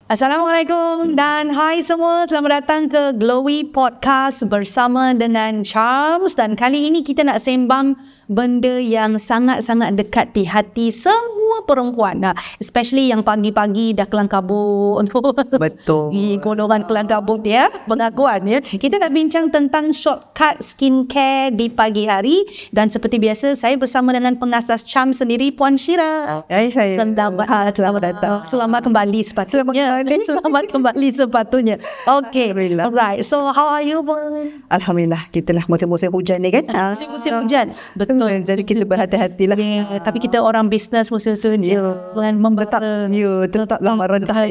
Assalamualaikum dan hai semua, selamat datang ke Glowy Podcast bersama dengan Charms. Dan kali ini kita nak sembang benda yang sangat-sangat dekat di hati semua perempuan, especially yang pagi-pagi dah kelang kabut. Betul. Golongan kelang kabut ya, pengakuan ya. Kita nak bincang tentang shortcut skincare di pagi hari. Dan seperti biasa, saya bersama dengan pengasas Charms sendiri, Puan Syira. Selamat datang. Selamat kembali sepatutnya. Selamat kembali sepatutnya. Okay. Alright. So how are you, Puan? Alhamdulillah. Kita lah musim-musim hujan ni kan. Musim hujan. Betul. Jadi kita berhati-hatilah. Yeah. Tapi kita orang bisnes musim-musim hujan. Tetaplah merentah.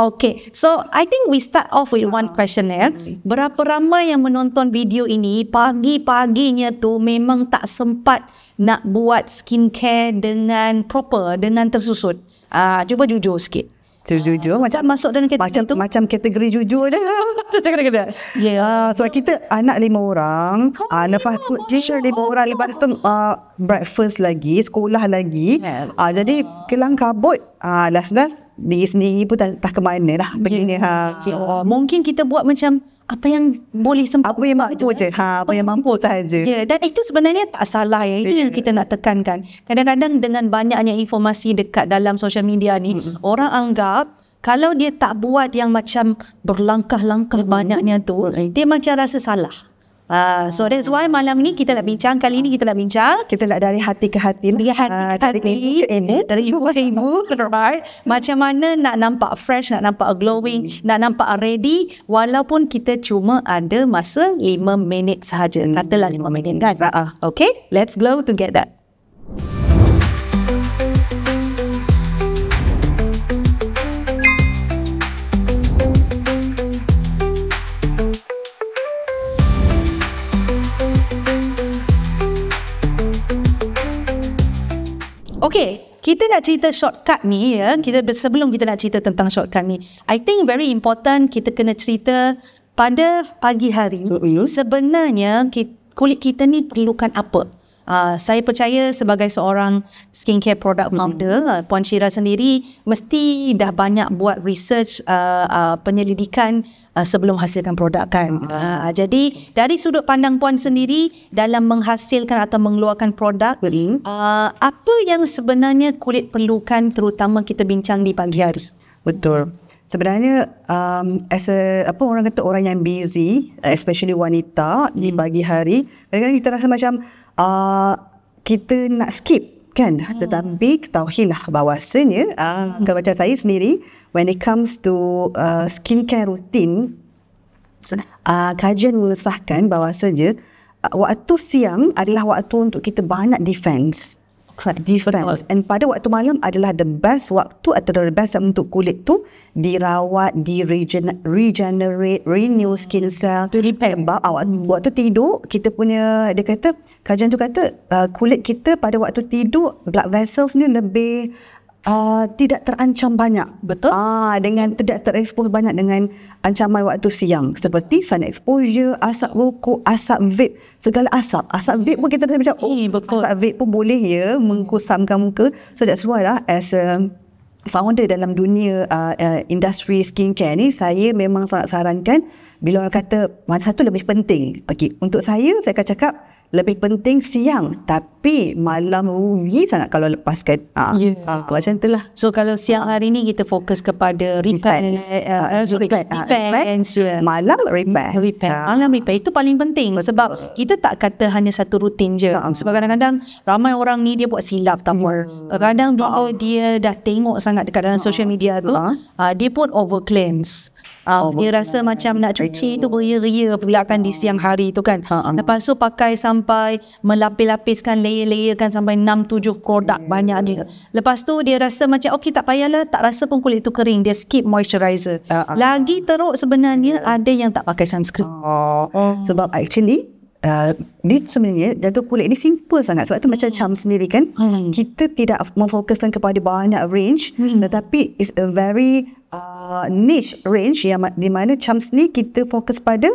Okay. So I think we start off with one question ya. Berapa ramai yang menonton video ini pagi-paginya tu memang tak sempat nak buat skincare dengan proper, dengan tersusun. Cuba jujur sikit. Jujur Macam masuk dalam kategori tu? Macam kategori jujur je. Sebab kita anak 5 orang, lepas tu teacher 5 orang, lepas tu breakfast lagi, sekolah lagi. Jadi kelang kabut. Last diri sendiri pun tak ke mana lah. Begini. Mungkin kita buat macam apa yang boleh sempat, apa yang mampu je, apa yang mampu sahaja. Dan itu sebenarnya tak salah ya. Itu yang kita nak tekankan. Kadang-kadang dengan banyaknya informasi dekat dalam social media ni, orang anggap kalau dia tak buat yang macam berlangkah-langkah banyaknya tu, dia macam rasa salah. So that's why malam ni kita nak bincang. Kali ni kita nak bincang, kita nak dari hati ke hati, dari ibu ke ibu, right? Macam mana nak nampak fresh, nak nampak glowing, nak nampak ready, walaupun kita cuma ada masa 5 minit sahaja. Katalah 5 minit kan. Okay, let's glow together. Okay, kita nak cerita shortcut ni ya. Sebelum kita nak cerita tentang shortcut ni, I think very important kita kena cerita pada pagi hari. Sebenarnya kulit kita ni perlukan apa? Saya percaya sebagai seorang skincare product founder, Puan Syira sendiri mesti dah banyak buat research, penyelidikan sebelum hasilkan produk kan. Jadi dari sudut pandang Puan sendiri dalam menghasilkan atau mengeluarkan produk, apa yang sebenarnya kulit perlukan, terutama kita bincang di pagi hari? Betul. Sebenarnya orang kata orang yang busy, especially wanita di pagi hari, kadang-kadang kita rasa macam kita nak skip kan, tetapi ketahuilah bahawasanya kalau macam saya sendiri, when it comes to skincare routine, kajian mengesahkan bahawasanya waktu siang adalah waktu untuk kita banyak defense. And pada waktu malam adalah the best waktu atau the best untuk kulit tu dirawat, regenerate, renew skin cell, to repair. Waktu tidur kita punya, dia kata, kajian tu kata kulit kita pada waktu tidur, blood vessels ni lebih tidak terancam banyak. Betul. Dengan tidak terekspos banyak dengan ancaman waktu siang, seperti sun exposure, asap rokok, asap vape, segala asap. Asap vape pun kita macam betul. Asap vape pun boleh ya mengkusamkan muka. So that's why lah, as a founder dalam dunia industri skincare ni, saya memang sangat sarankan bila orang kata mana satu lebih penting. Okay, untuk saya akan cakap lebih penting siang, tapi malam rugi sangat kalau lepaskan. Macam tu lah. So kalau siang hari ni kita fokus kepada repair, malam repair. Malam repair itu paling penting, sebab kita tak kata hanya satu rutin je. Sebab kadang-kadang ramai orang ni dia buat silap tahu. Kadang dia dah tengok sangat dekat dalam social media tu, dia pun over cleanse. Dia rasa macam nak cuci tu beria-ria pula kan di siang hari tu kan. Lepas tu pakai sampai melapis-lapiskan, layer-layer kan sampai 6-7 produk banyak dia. Lepas tu dia rasa macam okey, tak payahlah, tak rasa pun kulit tu kering, dia skip moisturizer. Lagi teruk sebenarnya ada yang tak pakai sunscreen. Sebab actually dia sebenarnya jaga kulit ni simple sangat. Sebab tu macam Charms sendiri kan, kita tidak memfokuskan kepada banyak range, tetapi it's a very niche range yang di mana Charms ni kita fokus pada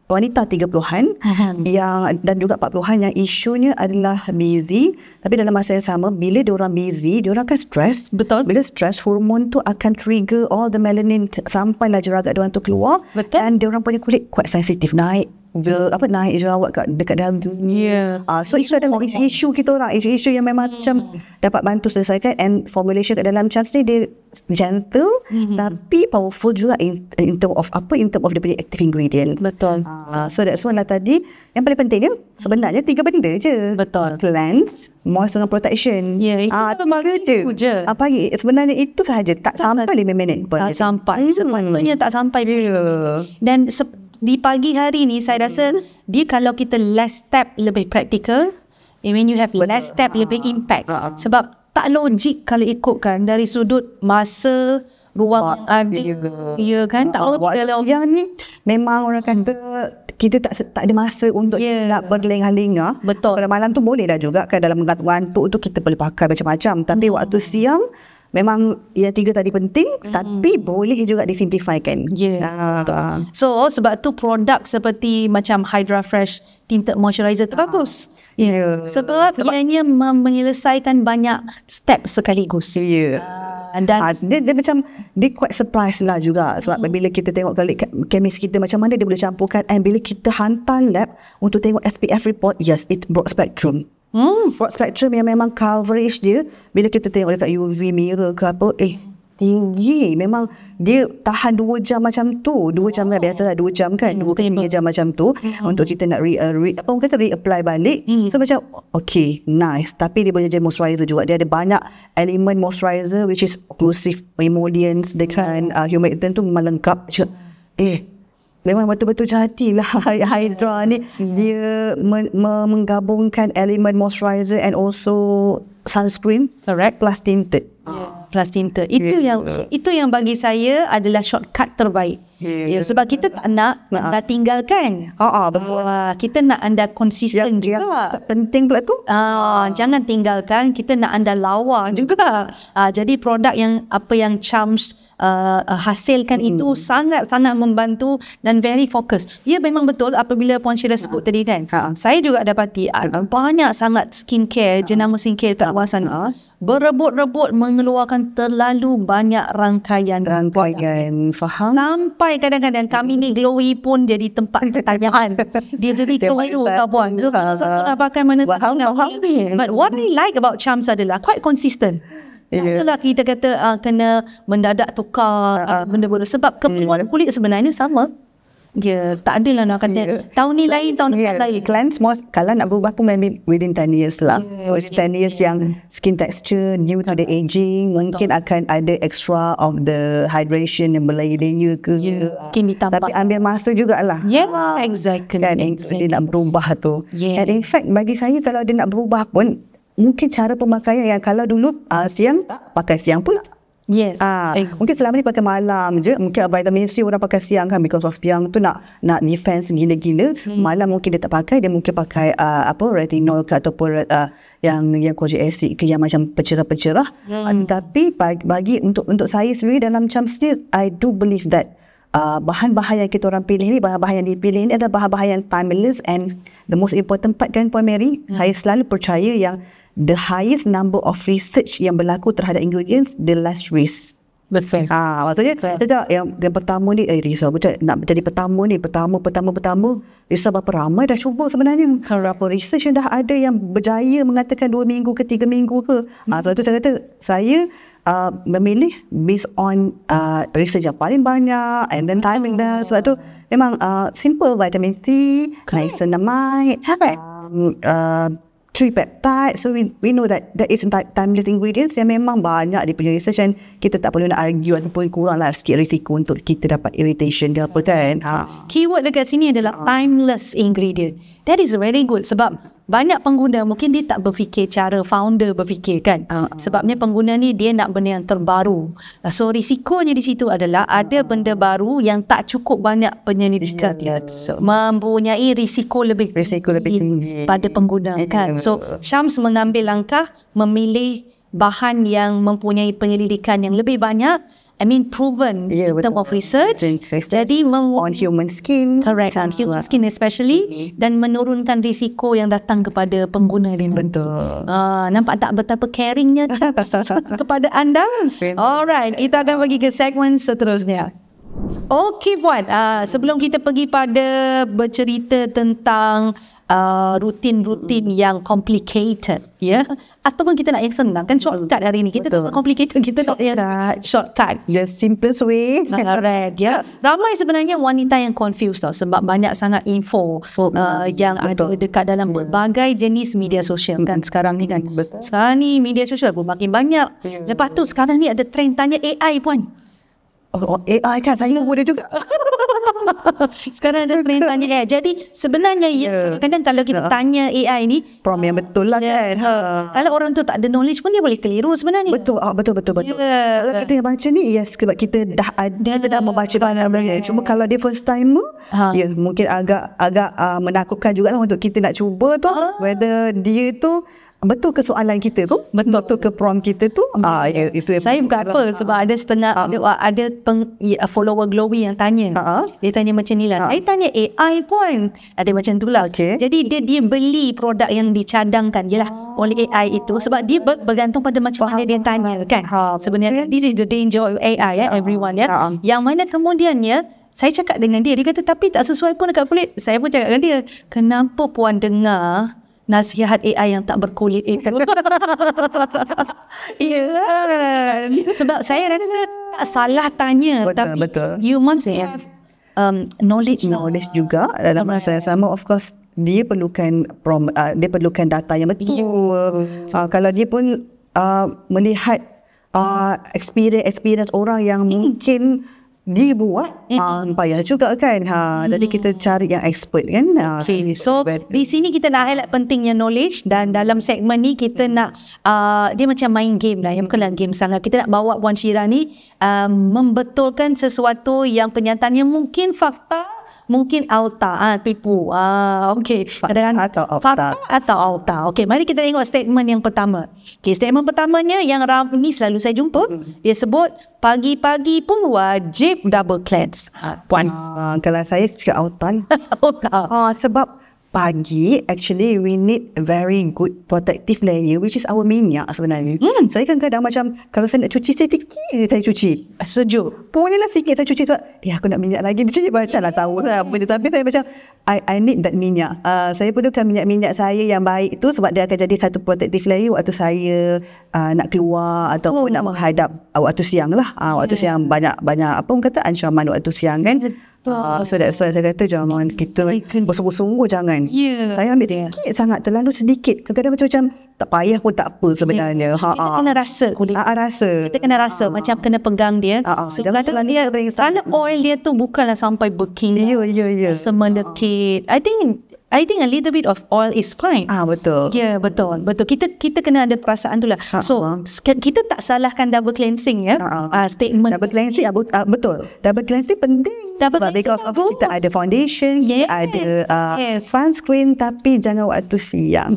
wanita 30-an yang dan juga 40-an yang isunya adalah busy, tapi dalam masa yang sama bila diorang busy, diorang akan stress. Betul. Bila stress, hormon tu akan trigger all the melanin sampailah jerawat diorang tu keluar. Betul. Dan diorang punya kulit quite sensitif, naik jerawat dekat dalam dunia. So itu adalah isu kita orang, isu yang memang macam dapat bantu selesaikan. And formulation kat dalam Chams ni dia gentle tapi powerful juga in term of dia punya active ingredient. Betul. So that's one lah tadi. Yang paling penting dia sebenarnya 3 benda je. Betul. Cleanse, moist dengan protection. Ya, itu memang itu je. Pagi sebenarnya itu sahaja, tak sampai 5 minit pun. Tak sampai. Sepatutnya tak sampai. Dan di pagi hari ni saya rasa dia kalau kita less step lebih practical, when you have less step lebih impact. Sebab tak logik kalau ikutkan dari sudut masa, ruang ada. Ya kan? Tak logik kalau yang ni memang orang kata kita tak ada masa untuk nak berlengah-lengah. Betul. Pada malam tu boleh dah juga kan, dalam ngantuk tu kita boleh pakai macam-macam. Tapi waktu siang memang yang 3 tadi penting, tapi boleh juga disimplifikan. So sebab tu produk seperti macam Hydra Fresh Tinted Moisturizer tu bagus. Sebab ianya menyelesaikan banyak step sekaligus. Dan dia macam dia quite surprise lah juga sebab bila kita tengok chemist kita macam mana dia boleh campurkan, and bila kita hantar lab untuk tengok SPF report, yes, it broad spectrum. Broad spectrum yang memang coverage dia bila kita tengok dekat UV mirror ke apa, tinggi. Memang dia tahan 2 jam macam tu. 2 jam kan, biasalah 2 jam kan, 2-3 jam macam tu untuk kita nak reapply balik. So macam okay, nice. Tapi dia boleh jadi moisturizer juga. Dia ada banyak elemen moisturizer which is occlusive emollients dengan humectant tu memang lengkap. Memang betul-betul jadilah Hydra ni. Dia menggabungkan elemen moisturizer and also sunscreen, correct, plus tinted. Plus tinted. Itu yang bagi saya adalah shortcut terbaik. Sebab kita tak nak anda tinggalkan. Betul. Kita nak anda konsisten juga. Penting pula tu. Jangan tinggalkan. Kita nak anda lawa juga. Jadi produk yang Chams hasilkan itu sangat-sangat membantu dan very fokus. Ya, memang betul apabila Puan Syirah sebut tadi kan. Saya juga dapati banyak sangat skincare, jenama skincare kat luar sana berebut-rebut mengeluarkan terlalu banyak rangkaian. Faham. Sampai kadang-kadang kami ni glowy pun jadi tempat pertanyaan. Dia jadi glowy kawan. Satu nak pakai mana satu nak. But what I like about Chams adalah quite consistent. Taklah kita kata kena mendadak tukar benda-benda. Sebab keperluan kulit sebenarnya sama. Tak adalah nak kata tahun ni lain, tahun depan lain. Cleanse kalau nak berubah pun maybe within 10 years lah. Within 10 years yang skin texture new to the aging, mungkin akan ada extra of the hydration yang berlayer-layer ke. Mungkin ditambah. Tapi ambil masa jugalah. Exactly. Kan, dia nak berubah tu. And in fact bagi saya kalau dia nak berubah pun, mungkin cara pemakaian yang kalau dulu siang pakai siang pula. Mungkin selama ni pakai malam je. Mungkin vitamin C orang pakai siang kan, because of siang tu nak defense gila-gila. Malam mungkin dia tak pakai, dia mungkin pakai retinol ke ataupun yang kojic acid ke yang macam pencerah-pencerah. Tapi bagi untuk saya sendiri dalam Chams ni, I do believe that bahan-bahan yang kita orang pilih ni, bahan-bahan yang dipilih ni adalah bahan-bahan yang timeless. And the most important part kan Puan Mary, saya selalu percaya yang the highest number of research yang berlaku terhadap ingredients, the less risk. Betul. Maksudnya yang pertama ni risau betul nak jadi pertama risau berapa ramai dah cuba sebenarnya. Berapa research yang dah ada yang berjaya mengatakan 2 minggu ke 3 minggu ke. Sebab tu saya kata saya memilih based on research yang paling banyak and then timing dah. Sebab tu memang simple, vitamin C, niacinamide, tripeptide. So we know that is timeless ingredients yang memang banyak dia punya research, and kita tak perlu nak argue ataupun kuranglah sikit risiko untuk kita dapat irritation dia apa kan. Keyword dekat sini adalah timeless ingredient. That is very good sebab banyak pengguna mungkin dia tak berfikir cara founder berfikir kan. Sebabnya pengguna ni dia nak benda yang terbaru. So risikonya di situ adalah ada benda baru yang tak cukup banyak penyelidikan. So, mempunyai risiko lebih tinggi pada pengguna kan. So Chams mengambil langkah memilih bahan yang mempunyai penyelidikan yang lebih banyak proven in term of research. Jadi on human skin. Correct, on human skin especially, dan menurunkan risiko yang datang kepada pengguna dia. Betul. Nampak tak betapa caringnya kepada anda? Alright, kita akan pergi ke segmen seterusnya. Okey Puan, sebelum kita pergi pada bercerita tentang rutin-rutin yang complicated, ya, ataupun kita nak yang senang, kan shortcut hari ni, kita tak complicated, kita nak yang shortcut, the simplest way. Correct, ya. Ramai sebenarnya wanita yang confused tau, sebab banyak sangat info yang ada dekat dalam berbagai jenis media sosial kan sekarang ni kan. Sekarang ni media sosial pun makin banyak. Lepas tu sekarang ni ada trend tanya AI Puan. AI kan, saya boleh juga. Sekarang ada trend tanya AI. Jadi sebenarnya kadang-kadang kalau kita tanya AI ni prompt yang betul lah kan. Kalau orang tu tak ada knowledge pun dia boleh keliru sebenarnya. Betul. Kalau kita yang baca ni, sebab kita dah membaca banyak. Cuma kalau dia first timer, mungkin agak menakutkan jugalah untuk kita nak cuba tu, whether dia tu betul ke soalan kita tu, betul ke prompt kita tu. Itu saya bukan apa, sebab ada setengah ada follower glowing yang tanya. Dia tanya macam ni lah. Saya tanya AI pun ada macam tu lah. Jadi dia beli produk yang dicadangkan jelah oleh AI itu, sebab dia bergantung pada macam mana dia tanya kan. Sebenarnya this is the danger of AI everyone yang mana kemudiannya saya cakap dengan dia kata tapi tak sesuai pun dekat kulit. Saya pun cakap dengan dia, kenapa Puan dengar nasihat AI yang tak berkulit itu? Sebab saya rasa tak salah tanya, betul. You must have knowledge juga dalam masa yang sama. Of course dia perlukan dia perlukan data yang betul. Kalau dia pun melihat experience orang yang mungkin dia buat, payah juga kan. Jadi kita cari yang expert kan. So di sini kita nak highlight pentingnya knowledge, dan dalam segmen ni kita nak dia macam main game lah, yang bukanlah game sangat. Kita nak bawa Puan Syirah ni membetulkan sesuatu yang kenyataannya mungkin fakta, mungkin auta, tipu. Okey. Fakta atau auta. Okey, mari kita tengok statement yang pertama. Okey, statement pertamanya yang ni selalu saya jumpa. Dia sebut pagi-pagi pun wajib double cleanse. Puan. Kalau saya cakap auta. Sebab pagi actually we need a very good protective layer, which is our minyak sebenarnya. Saya kan kadang macam kalau saya nak cuci, saya fikir saya cuci sejuk, bolehlah sikit saya cuci tu, aku nak minyak lagi, dia macam lah tahu lah apa dia, tapi saya macam I need that minyak. Saya perlukan minyak saya yang baik tu, sebab dia akan jadi satu protective layer waktu saya nak keluar ataupun nak menghadap waktu siang lah. Waktu siang banyak apa orang kata ancaman waktu siang kan. So that's why saya kata jangan kita bersungguh-sungguh, jangan. Saya ambil sikit sangat, terlalu sedikit. Kadang-kadang macam tak payah pun tak apa sebenarnya. Kita kena rasa kulit. Kita kena rasa macam kena pegang dia. So kalau oil dia tu bukanlah sampai berking. Semelekit. I think a little bit of oil is fine. Betul. Betul. Kita kena ada perasaan tu lah. So kita tak salahkan double cleansing statement. Double cleansing betul. Double cleansing penting. Because kita ada foundation, ada sunscreen, tapi jangan waktu siang.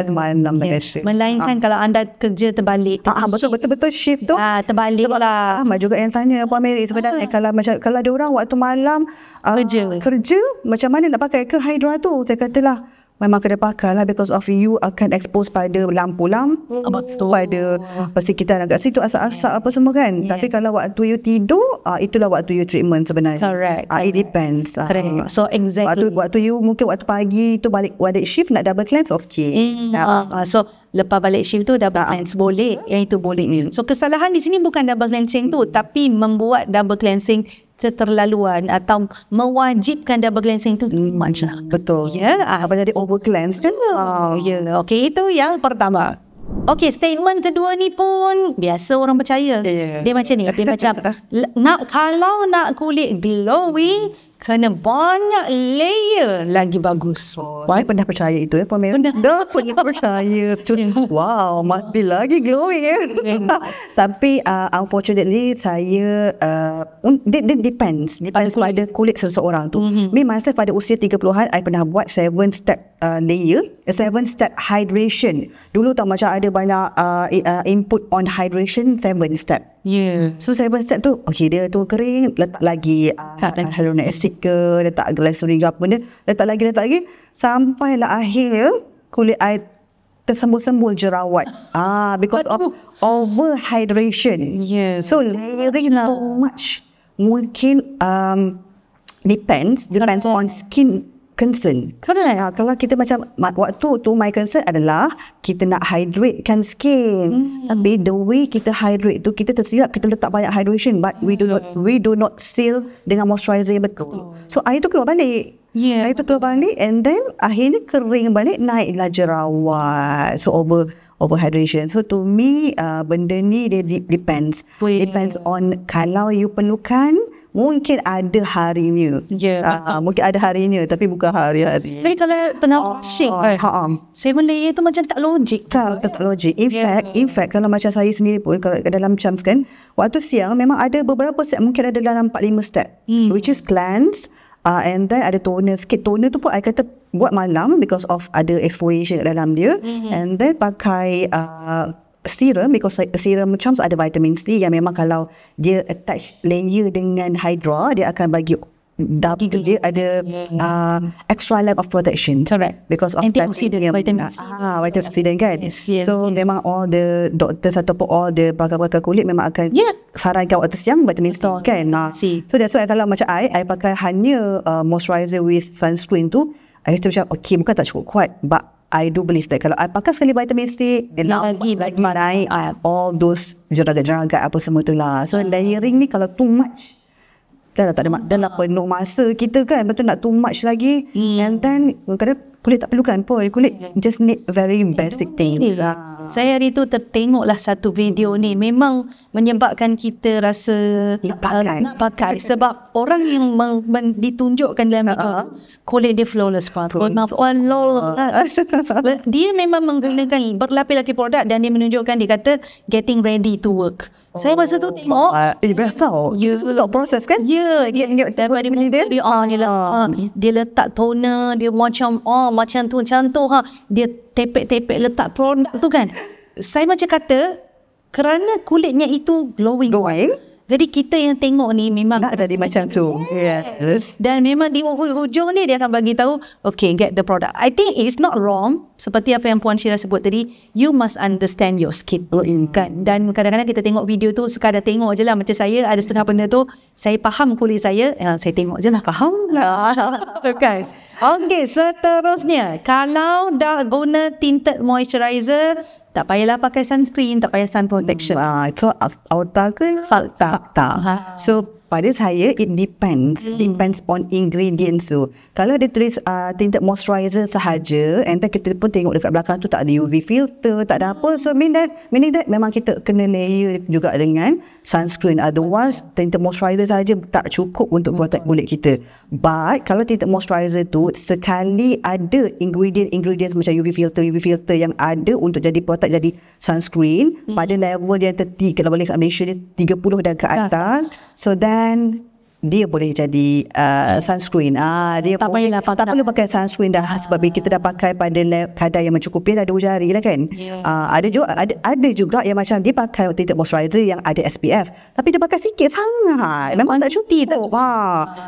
Malam biasa. Melainkan kalau anda kerja terbalik. Betul shift tu. Terbalik lah. Ramai juga yang tanya Puan Mary sebenarnya kalau ada orang waktu malam kerja macam mana nak pakai ke Hydra tu? Saya katalah memang kena pakai lah, because of you akan expose pada lampu-lampu, pada persekitar agak situ, asap-asap apa semua kan. Tapi kalau waktu you tidur, itulah waktu you treatment sebenarnya. Correct. It depends. Correct. So exactly. Waktu you mungkin waktu pagi tu balik shift nak double cleanse, so lepas balik shift tu double cleanse boleh, yang itu boleh. So kesalahan di sini bukan double cleansing tu, tapi membuat double cleansing keterlaluan atau mewajibkan double cleansing tu much lah. Betul. Apa jadi over cleanse kan? Okey, itu yang pertama. Okey, statement kedua ni pun biasa orang percaya. Dia macam ni, dia macam kalau nak kulit glowing kena banyak layer lagi bagus. Saya pernah percaya itu Puan Mary. Dah pernah percaya. Wow, must be lagi glowing Tapi unfortunately saya it depends pada kulit seseorang tu. Me myself pada usia 30-an, I pernah buat 7-step layer, 7-step hydration. Dulu tak macam ada banyak input on hydration, 7 step. So saya step tu, okay dia tu kering, letak lagi hyaluronic acid ke, letak glycerin ke apa benda, letak lagi sampailah akhir kulit I tersembul-sembul jerawat. Because of overhydration. So layering too much mungkin depends on skin concern. Correct. Kalau kita macam waktu tu my concern adalah kita nak hydratekan skin. Tapi the way kita hydrate tu kita tersilap kita letak banyak hydration but we do not seal dengan moisturizer yang betul. So air tu keluar balik. Air tu keluar balik and then akhirnya kering balik, naiklah jerawat. So overhydration. So to me benda ni dia depends on kalau you perlukan. Mungkin ada harinya. Mungkin ada harinya tapi bukan hari-hari. Tapi kalau tengah washing 7 layer tu macam tak logik. Tak logik. In fact kalau macam saya sendiri pun kalau dalam Chams kan, waktu siang memang ada beberapa step, mungkin ada dalam 4-5 step. Which is cleanse and then ada toner sikit. Toner tu pun I kata buat malam because of ada exfoliation kat dalam dia. And then pakai serum, because serum Chams ada vitamin C yang memang kalau dia attach layer dengan Hydra dia akan bagi double, dia ada extra layer of protection. Correct. Because of antioxidant, vitamin C. Antioxidant kan. So memang all the doctors ataupun all the pakar-pakar kulit memang akan sarankan waktu siang vitamin C kan. So that's why kalau macam I pakai hanya moisturizer with sunscreen tu, I rasa macam okay bukan tak cukup kuat, but I do believe that kalau I pakai sekali vitamin C, dia lagi naik all those jeragat-jeragat apa semua tu lah. So layering ni kalau too much, dah nak penuh masa kita kan, betul nak too much lagi. And then kadang kulit tak perlukan pun, kulit just need very basic things. Saya hari tu tertengoklah satu video ni, memang menyebabkan kita rasa nak pakai sebab orang yang ditunjukkan dalam video kulit dia flawless dia memang menggunakan berlapis-lapis produk dan dia menunjukkan, dia kata getting ready to work. Saya masa tu tengok best tau. Proses kan? Daripada dia letak toner, dia macam tu dia tepek-tepek letak produk tu kan. Saya macam kata kerana kulitnya itu glowing. Jadi kita yang tengok ni memang nak jadi macam tu. Dan memang di hujung ni dia akan bagi tahu, okay, get the product. I think it's not wrong. Seperti apa yang Puan Syirah sebut tadi, you must understand your skin. Kan? Dan kadang-kadang kita tengok video tu sekadar tengok je lah. Macam saya ada setengah benda tu, saya faham kulit saya tengok je lah, faham lah. Kan? Okay, seterusnya, kalau dah guna tinted moisturizer, tak payahlah pakai sunscreen, tak payah sun protection. Itu fakta. So pada saya it depends on ingredients tu. Kalau dia tulis tinted moisturizer sahaja, and then kita pun tengok dekat belakang tu tak ada UV filter, tak ada apa, so meaning that memang kita kena layer juga dengan sunscreen. Otherwise tinted moisturizer sahaja tak cukup untuk protect kulit kita. But kalau tinted moisturizer tu sekali ada ingredients macam UV filter yang ada untuk jadi protect jadi sunscreen pada level yang tertinggi, kalau boleh kat Malaysia dia 30 dan ke atas, so then dia boleh jadi sunscreen. Dia tak perlu pakai sunscreen dah, sebab kita dah pakai pada kadar yang mencukupi, dah 2 jari lah kan. Ada juga yang macam dia pakai tinted moisturizer yang ada SPF tapi dia pakai sikit sangat, memang tak cukup.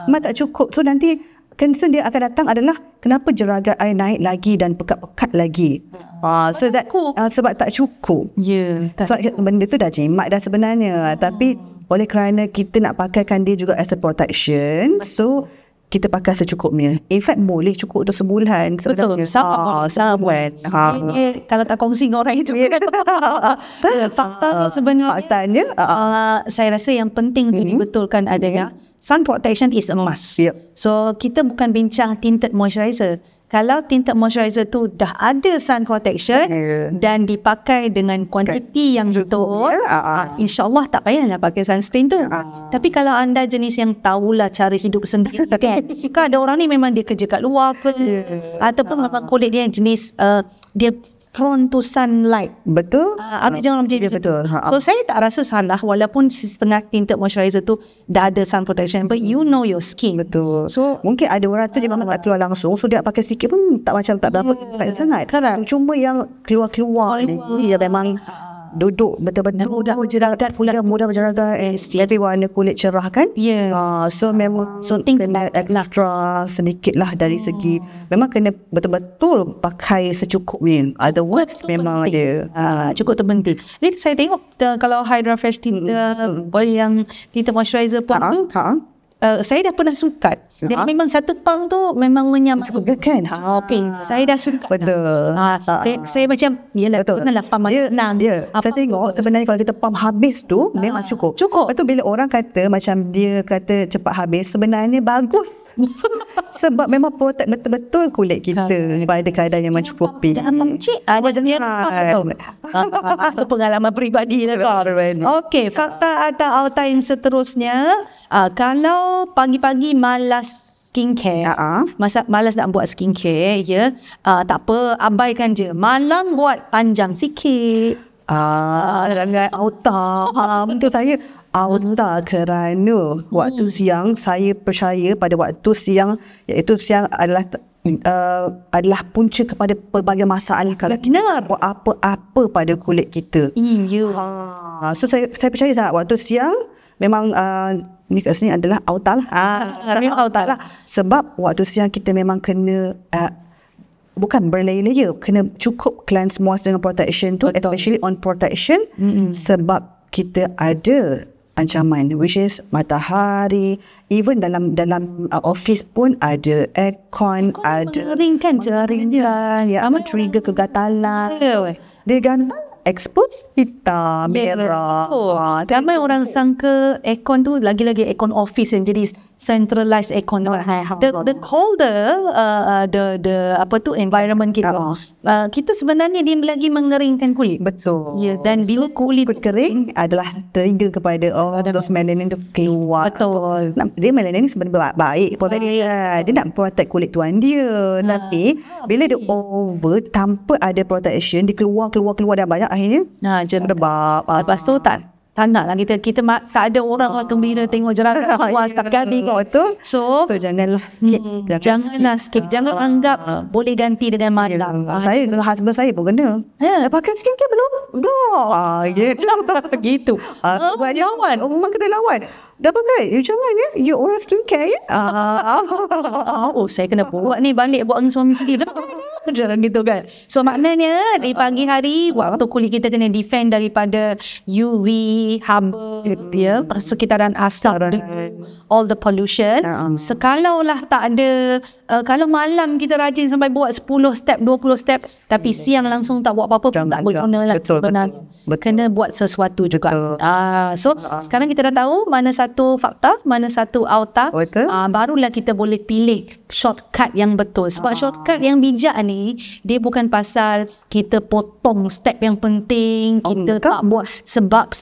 Memang tak cukup. So nanti concern dia akan datang adalah kenapa jeragat air naik lagi dan pekat-pekat lagi. Sebab tak cukup. Benda tu dah jimat dah sebenarnya, tapi oleh kerana kita nak pakaikan dia juga as a protection, so kita pakai secukupnya. In fact boleh cukup untuk sebulan sebenarnya. Kalau tak kongsi dengan orang itu fakta sebenarnya saya rasa yang penting untuk dibetulkan adalah sun protection is a must. So kita bukan bincang tinted moisturizer. Kalau tinted moisturizer tu dah ada sun protection dan dipakai dengan kuantiti yang betul, insyaAllah tak payahlah pakai sunscreen tu. Tapi kalau anda jenis yang tahulah cara hidup sendiri kan ada orang ni memang dia kerja kat luar ke, ataupun memang kulit dia jenis dia prone to sunlight. Betul. Jangan macam betul. So saya tak rasa salah walaupun setengah tinted moisturizer tu dah ada sun protection, but you know your skin. Betul. So mungkin ada orang tu dia memang tak keluar langsung, so dia pakai sikit pun tak berapa sangat. Cuma yang keluar ni dia memang duduk betul-betul mudah berjeragat pula. Mudah berjeragat. Lebih warna kulit cerah kan. So memang think kena extra sedikit lah dari segi, memang kena betul-betul pakai secukupnya. Otherwise memang ada cukup tu penting. Ni saya tengok kalau Hydra Fresh tinta yang tinta moisturizer pun tu, saya dah pernah sukat. Dan memang satu pump tu memang menyamai. Cukup kan? Okay. Saya dah sukat. Betul. Saya macam, yelah, janganlah pump senang. Saya tengok sebenarnya kalau kita pump habis tu memang cukup. Lepas tu bila orang kata macam dia kata cepat habis, sebenarnya bagus. Sebab memang protect betul-betul kulit kita pada keadaan yang mencukupi. Jangan mencik. Itu pengalaman peribadi lah. Okey, fakta atau auta yang seterusnya, kalau pagi-pagi malas skincare, malas nak buat skincare, tak apa, abaikan je. Malam buat panjang sikit. Dengan auta. Untuk saya auta kerana waktu siang, saya percaya pada waktu siang, iaitu siang adalah punca kepada pelbagai masalah kalau kita buat apa-apa pada kulit kita. So saya percaya sangat waktu siang memang ni kat sini adalah auta lah. Memang auta lah. Sebab waktu siang kita memang kena bukan berlayer-layer, kena cukup cleanse, moist dengan protection tu. Betul. Especially on protection, sebab kita ada ancaman, which is matahari, even dalam office pun ada aircon, ada mengeringkan, trigger kegatalan. Dia gantal, expose hitam, merah. Ramai orang sangka aircon tu lagi-lagi aircon office yang jadi centralized aircon. The colder the environment kita, kita sebenarnya dia lagi mengeringkan kulit. Betul. Dan bila kulit kering adalah trigger kepada those melanin tu keluar. Betul. Dia melanin ni sebenarnya baik. Dia nak protect kulit tuan dia. Tapi bila dia over tanpa ada protection, dia keluar dan banyak, akhirnya berdebak. Lepas tu tak naklah kita tak ada orang gembira tengok jerawat keluar setiap kali tu. So janganlah skip. Janganlah skip. Jangan anggap boleh ganti dengan malam. Saya dengan husband saya pun kena. Pakai skincare belum? Gitu. Buat lawan. Memang kena lawan. Dah pakai? You jangan ya. You orang skincare ya. Saya kena buat ni balik buat dengan suami sendiri. Jangan gitu kan. So maknanya di pagi hari waktu kulit kita kena defend daripada UV, haba, persekitaran asap, all the pollution. Sekalau lah tak ada, kalau malam kita rajin sampai buat 10 step, 20 step, tapi siang langsung tak buat apa-apa pun tak berguna lah sebenarnya. Kena buat sesuatu juga. So sekarang kita dah tahu mana satu fakta, mana satu auta. Barulah kita boleh pilih shortcut yang betul. Sebab shortcut yang bijak ni, dia bukan pasal kita potong step yang penting, kita tak buat. Sebab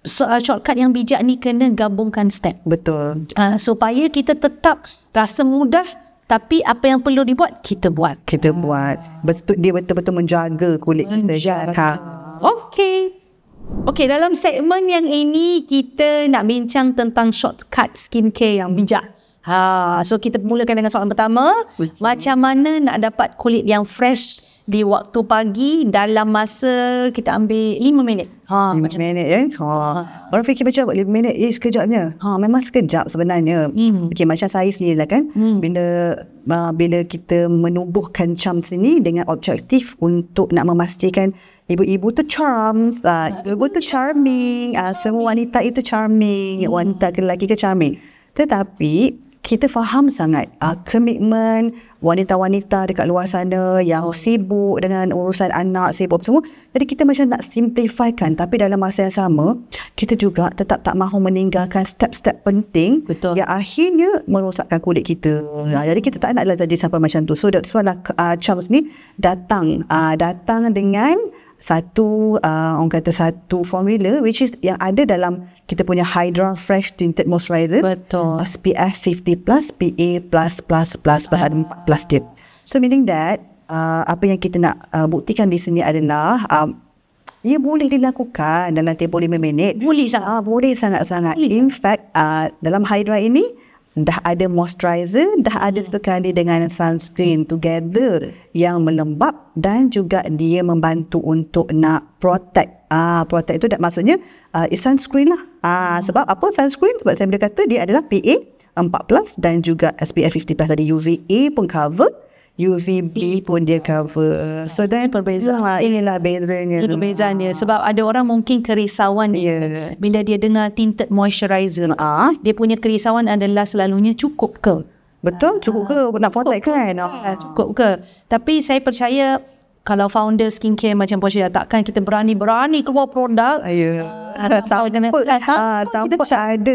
shortcut yang bijak ni kena gabungkan step. Betul. Supaya kita tetap rasa mudah, tapi apa yang perlu dibuat, kita buat. Dia betul-betul menjaga kulit kita. Okey, dalam segmen yang ini kita nak bincang tentang shortcut skincare yang bijak. So kita mulakan dengan soalan pertama. Macam mana nak dapat kulit yang fresh di waktu pagi dalam masa kita ambil 5 minit? 5 minit ya. Orang fikir macam 5 minit sekejapnya. Memang sekejap sebenarnya. Okey, macam saya sendiri lah kan. Bila kita menubuhkan charms ni dengan objektif untuk nak memastikan ibu-ibu tu charms, ibu tu charming, semua wanita itu charming, wanita ke lelaki ke charming. Tetapi kita faham sangat komitmen wanita-wanita dekat luar sana yang sibuk dengan urusan anak, sibuk semua. Jadi kita macam nak simplifikan, tapi dalam masa yang sama kita juga tetap tak mahu meninggalkan step-step penting. Betul. Yang akhirnya merosakkan kulit kita. Jadi kita tak naklah jadi sampai macam tu. So that's why charms ni datang dengan satu formula which is yang ada dalam kita punya Hydra Fresh Tinted Moisturizer. Betul. SPF 50+, PA+++++, ada 4+ dia. So meaning that apa yang kita nak buktikan di sini adalah ia boleh dilakukan dalam tempoh 5 minit. Boleh sangat. Boleh sangat-sangat. In fact, dalam Hydra ini dah ada moisturizer, dah ada sekali dengan sunscreen together yang melembab dan juga dia membantu untuk nak protect. Protect itu maksudnya sunscreen lah. Sebab apa sunscreen? Sebab saya boleh kata dia adalah PA 4+ dan juga SPF 50+ tadi. UVA pun cover, UVB pun dia cover. So dan perbezaan. Inilah bezanya. Itu perbezaannya. Sebab ada orang mungkin kerisauan dia bila dia dengar tinted moisturizer. Dia punya kerisauan adalah selalunya cukup ke? Betul, cukup ke nak protect kan? Cukup ke? Tapi saya percaya kalau founder skincare macam Portia, takkan kita berani-berani keluar produk. Tanpa ada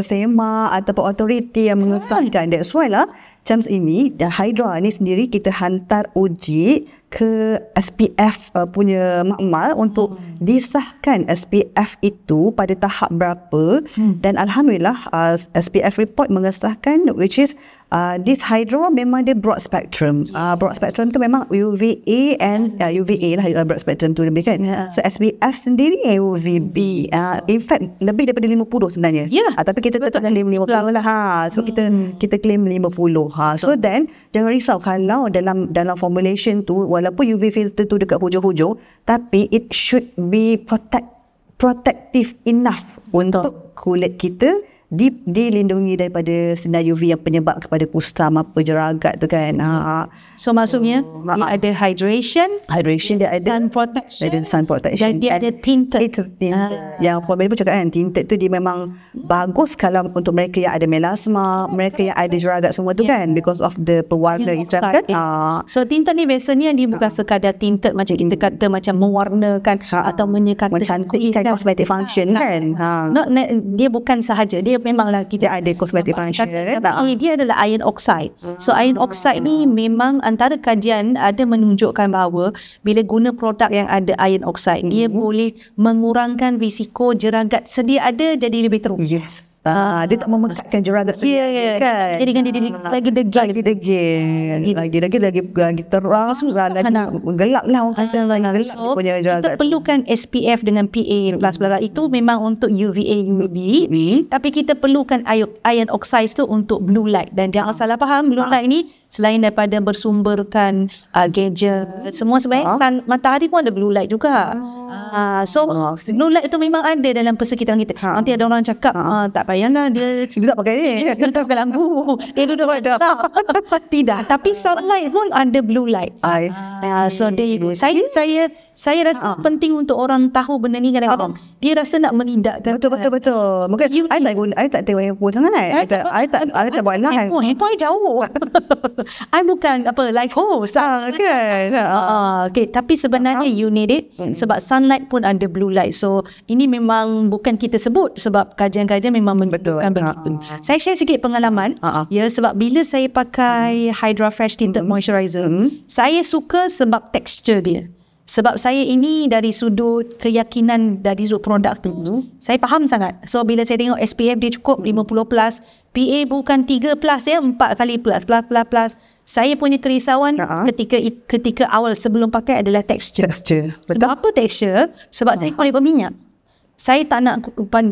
SEMA ataupun authority yang mengesahkan. That's why lah macam ini Hydra ni sendiri kita hantar uji ke SPF punya makmal untuk disahkan SPF itu pada tahap berapa, dan alhamdulillah SPF report mengesahkan which is this Hydra memang dia broad spectrum. Broad spectrum tu memang UVA and UVA lah broad spectrum tu lebih kan. So SPF sendiri UVB in fact lebih daripada 50 sebenarnya. Tapi kita tetap claim 50 lah. So kita claim 50. So then jangan risau kalau dalam formulation tu walaupun UV filter tu dekat hujung-hujung, tapi it should be protective enough untuk kulit kita dilindungi daripada sinar UV yang penyebab kepada kusam apa jeragat tu kan. So maksudnya dia ada hydration dia ada sun protection, dan dia ada tinted. Yang formula pun cakap kan, tinted tu dia memang bagus kalau untuk mereka yang ada melasma, mereka yang ada jeragat semua tu kan, because of the pewarna itself kan. So tinted ni biasanya dia bukan sekadar tinted macam kita kata macam mewarnakan atau menyekatakan kulit kan, cosmetic function kan. Dia bukan sahaja, dia memanglah kita ada cosmetic function. Dia adalah iron oxide. So iron oxide ni memang antara kajian ada menunjukkan bahawa bila guna produk yang ada iron oxide, dia boleh mengurangkan risiko jeragat sedia ada jadi lebih teruk. Dia tak memekatkan jeragat kan. Jadi kan dia lagi degil, lagi terang, gelap lah. So kita perlukan SPF dengan PA++. Itu memang untuk UVA, UVB. Tapi kita perlukan iron oxide tu untuk blue light. Dan jangan salah faham, blue light ni selain daripada bersumberkan gadget semua, sebenarnya matahari pun ada blue light juga. So blue light tu memang ada dalam persekitaran kita. Nanti ada orang cakap tak payahlah dia tak pakai ni, dia tak pakai lampu, dia duduk pada tidak, tapi sunlight pun ada blue light. So there you go. Saya rasa penting untuk orang tahu benda ni. Kadang-kadang dia rasa nak menindakkan. Betul. Mungkin I tak tengok handphone sangat. I tak buat live. Handphone jauh. I bukan live host kan. Okay, tapi sebenarnya you need it sebab sunlight pun ada blue light. So ini memang bukan kita sebut, sebab kajian-kajian memang menunjukkan begitu. Saya share sikit pengalaman. Sebab bila saya pakai Hydra Fresh Tinted Moisturizer, saya suka sebab tekstur dia. Sebab saya ini dari sudut keyakinan, dari sudut produk tu, saya faham sangat. So bila saya tengok SPF dia cukup 50+, PA bukan 3+, 4 kali plus. Saya punya kerisauan ketika awal sebelum pakai adalah tekstur. Sebab apa tekstur? Sebab saya kulit berminyak. Saya tak nak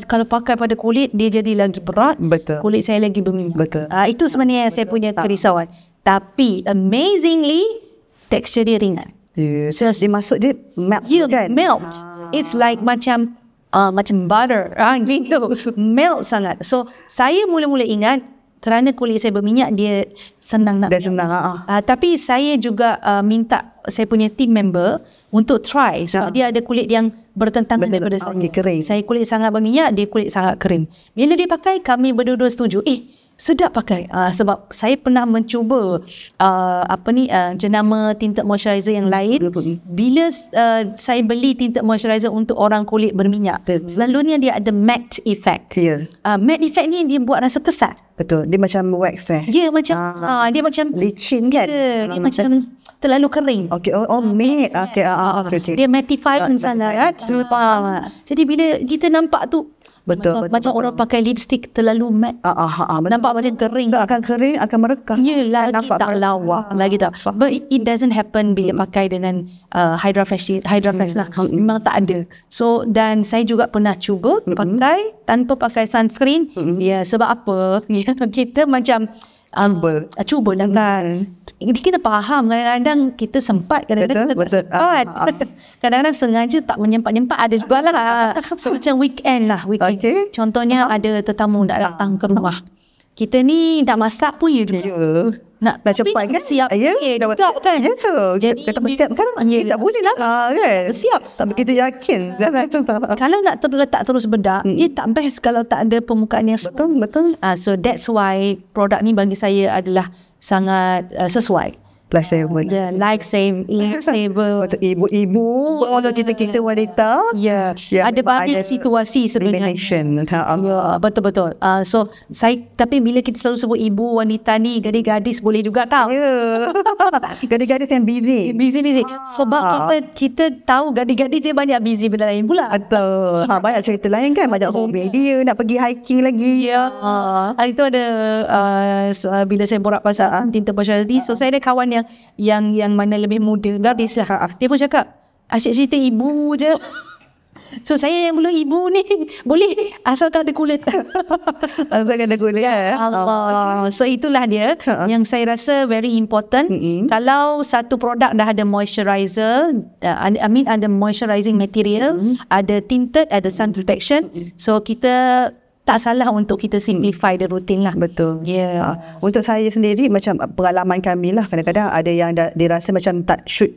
kalau pakai pada kulit dia jadi lagi berat. Kulit saya lagi berminyak. Itu sebenarnya saya punya kerisauan. Tapi amazingly tekstur dia ringan. So dia masuk dia melt kan? Melt. It's like macam butter gitu. Melt sangat. So saya mula-mula ingat kerana kulit saya berminyak dia senang nak. Tapi saya juga minta saya punya team member untuk try sebab dia ada kulit yang bertentangan daripada saya. Kering. Saya kulit sangat berminyak, dia kulit sangat kering. Bila dia pakai, kami berdua setuju. Sedap pakai. Sebab saya pernah mencuba jenama tinted moisturizer yang lain. Bila saya beli tinted moisturizer untuk orang kulit berminyak, selalunya dia ada matte effect. Matte effect ni dia buat rasa kesat. Betul. Dia macam wax dia macam licin kan. Dia macam terlalu kering. Matte. Dia mattify sangat. Jadi bila kita nampak tu Betul, Macam orang pakai lipstick terlalu matte. Nampak macam kering. Akan kering, akan merekah. Yelah, lagi tak lawa. Lagi tak. But it doesn't happen bila pakai dengan Hydra Fresh lah. Memang tak ada. So, dan saya juga pernah cuba pakai tanpa pakai sunscreen. Ya, sebab apa? Kita macam cubalah kan. Kita kena faham kadang-kadang kita sempat, kadang-kadang kita tak sempat. Kadang-kadang sengaja tak menyempat-nyempat, ada jugalah. So macam weekend. Contohnya ada tetamu nak datang ke rumah. Kita ni nak masak pun nak cepat kan? Siap. Dah tak kan? Jadi kita bersiap kan? Tak boleh lah kan? Siap. Tak begitu yakin. Kalau nak letak terus bedak, dia tak best kalau tak ada permukaan yang betul. So that's why produk ni bagi saya adalah sangat sesuai. Life saver untuk ibu-ibu, untuk kita wanita. Ada banyak situasi sebenarnya. Betul-betul. So saya, tapi bila kita selalu sebut ibu, wanita ni, gadis-gadis boleh juga tahu. Gadis-gadis yang busy. Sebab kita tahu gadis-gadis dia banyak busy benda lain pula. Betul. Banyak cerita lain kan, banyak home media, nak pergi hiking lagi. Hari tu ada bila saya borak pasal tinta specialty, so saya ada kawan yang mana lebih muda, gadis lah. Dia pun cakap, asyik cerita ibu je. So saya yang belum ibu ni boleh asalkan ada kulit. So itulah dia yang saya rasa very important. Kalau satu produk dah ada moisturizer, ada moisturizing material, ada tinted, ada sun protection, so kita tak salah untuk kita simplify the routine lah. Betul. Untuk saya sendiri, macam pengalaman kami lah, kadang-kadang ada yang dia rasa macam tak shoot.